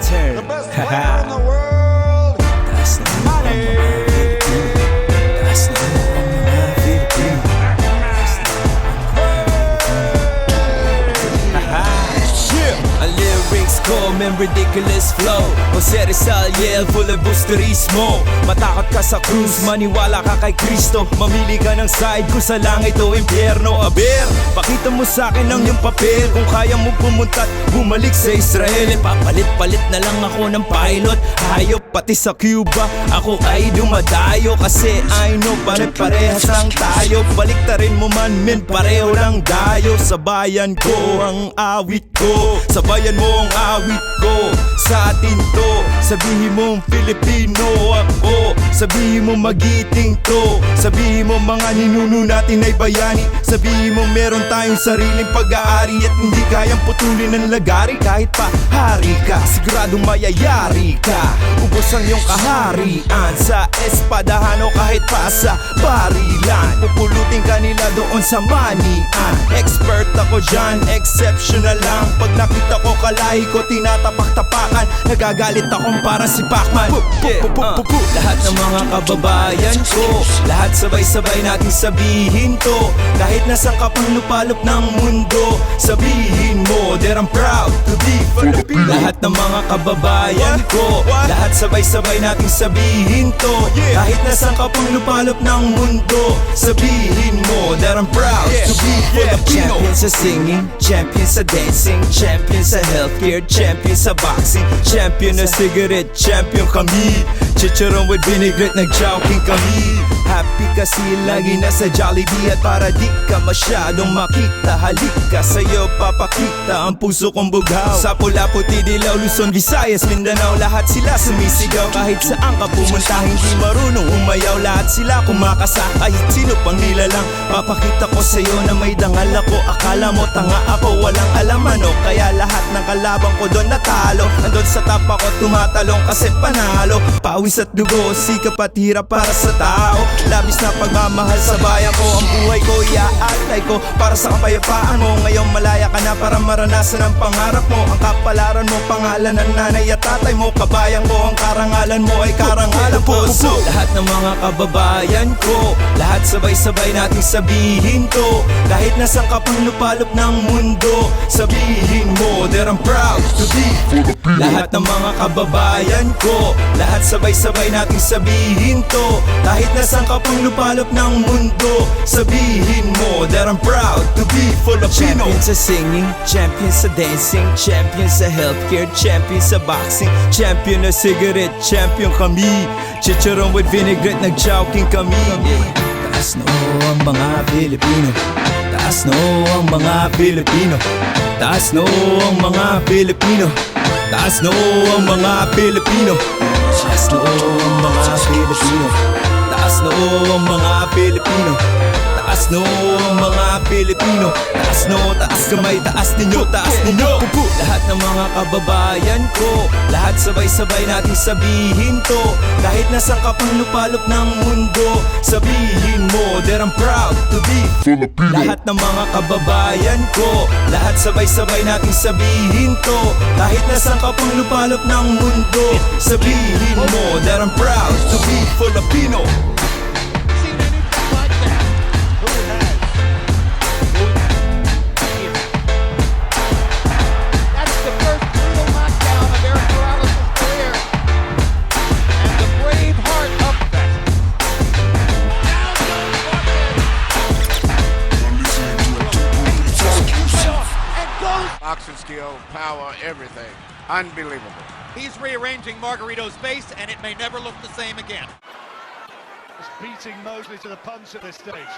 turn. The best player in the world. Taas na ulo ang mga Pilipino. Taas na ulo ang mga Pilipino. Taas na ulo ang mga Pilipino. Ang lyrics ko, may ridiculous flow. Jose Rizal, yeah, full of boosterismo. Matakot ka sa cruise, maniwala ka kay Kristo. Mamili ka ng side ko sa langit o impyerno. Aber, pakita mo sa akin ang iyong papel. Kung kaya mo pumunta at bumalik sa Israel, papalit-palit na lang ako ng pilot. Hayop pati sa Cuba, ako ay dumadayo. Kasi I know, pare-parehas lang tayo. Baliktarin mo man, men, pareho lang dayo. Sa bayan ko ang awit ko, sa bayan mo ang awit ko. Sa atin to, sabihin mong Filipino ako. Sabihin mo magiting to, sabihin mo mga ninuno natin ay bayani. Sabihin mo meron tayong sariling pag-aari at hindi kayang putulin ng lagari. Kahit pa hari ka, siguradong mayayari ka. Ubos ang iyong kaharian sa espadahan o kahit pa sa barilan. Pupulutin ka nila doon sa manian. Expert ako dyan, exceptional lang. Pag nakita ko kalahi ko, tinatapak-tapakan. Nagagalit akong para si Pacman. Lahat ng mga kababayan ko, lahat sabay-sabay natin sabihin to. Kahit nasaan ka pang lupalop ng mundo, sabihin mo that I'm proud to be Filipino. Lahat ng mga kababayan ko, lahat sabay-sabay natin sabihin to. Kahit nasaan ka pang lupalop ng mundo, sabihin mo that I'm proud to be Filipino. Champion sa singing, champion sa dancing, champion sa healthcare, champion sa boxing, champion na cigarette, champion kami. Chicharon with vinaigrette, nag-chowking kami. Happy kasi lagi nasa Jollibee. At para di ka masyadong makita, halika sa'yo papakita ang puso kong bughaw. Sa pula, puti, dilaw, Luzon, Visayas, Mindanao, lahat sila sumisigaw. Kahit saan ka pumunta, hindi marunong umayaw. Lahat sila kumakasa, kahit sino pang nilalang. Papakita ko sa'yo na may dangal ako. Akala mo tanga ako, walang alam ano. Kaya lahat ng kalabang ko doon natalo. Andun sa top ako, tumatalong kasi panalo. Pawis at dugo, sikap at hirap para sa tao. Labis na pagmamahal sa bayan ko. Ang buhay ko iaatay ko para sa kapayapaan mo. Ngayon malaya ka na para maranasan ang pangarap mo. Ang kapalaran mo, pangalan ng nanay at tatay mo. Kabayan ko, ang karangalan mo ay karangalan ko. So, lahat ng mga kababayan ko, lahat sabay-sabay nating sabihin to. Kahit nasaan ka pang lupalop ng mundo, sabihin mo that I'm proud to be Filipino. Lahat ng mga kababayan ko, lahat sabay-sabay nating sabihin to. Kahit nasaan ka pang lupalop ng mundo, sabihin mo that I'm proud to be Filipino. Champion sa singing, champion sa dancing, champion sa healthcare, champion sa boxing, champion na cigarette, champion kami. Chicharon with vinaigrette, nag-chowking kami. Taas no ang mga Pilipino. Taas no ang mga Pilipino. Taas no ang mga Pilipino. Taas no ang mga Pilipino. Taas no ang mga Pilipino. Taas no ang mga Pilipino. Taas no ang mga Pilipino. Taas no, taas kamay, taas ninyo, taas ninyo. Lahat ng mga kababayan ko, lahat sabay-sabay nating sabihin to. Kahit nasaan ka pang lupalop ng mundo, sabihin mo that I'm proud to be Filipino. Lahat ng mga kababayan ko, lahat sabay-sabay nating sabihin to. Kahit nasaan ka pang lupalop ng mundo, sabihin mo that I'm proud to be Filipino. Boxing skill, power, everything. Unbelievable. He's rearranging Margarito's base, and it may never look the same again. Just beating Mosley to the punch at this stage.